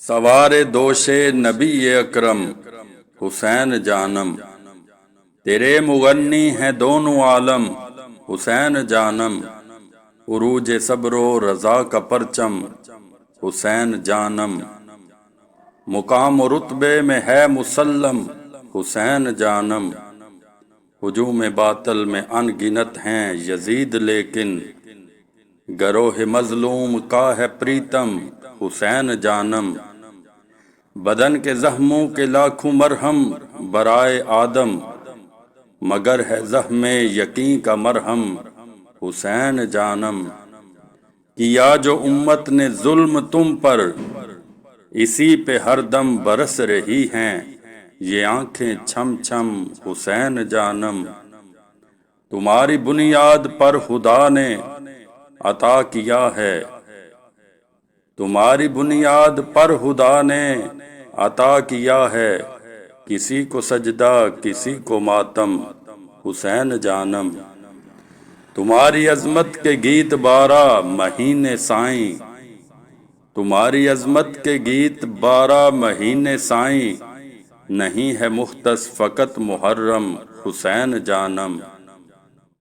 سوار دوش نبی اکرم حسین جانم، تیرے مغنی ہیں دونوں عالم حسین جانم، عروج صبر و رضا کا پرچم حسین جانم، مقام و رتبے میں ہے مسلم حسین جانم، ہجوم باطل میں ان گنت ہیں یزید لیکن گروہ مظلوم کا ہے پریتم حسین جانم، بدن کے زخموں کے لاکھوں مرہم برائے آدم، مگر ہے زخم یقین کا مرہم حسین جانم، کیا جو امت نے ظلم تم پر اسی پہ ہر دم برس رہی ہیں یہ آنکھیں چھم چھم حسین جانم، تمہاری بنیاد پر خدا نے عطا کیا ہے، تمہاری بنیاد پر خدا نے عطا کیا ہے، کسی کو سجدہ کسی کو ماتم حسین جانم، تمہاری عظمت کے گیت بارہ مہینے سائیں، تمہاری عظمت کے گیت 12 مہینے سائیں، نہیں ہے مختص فقط محرم حسین جانم،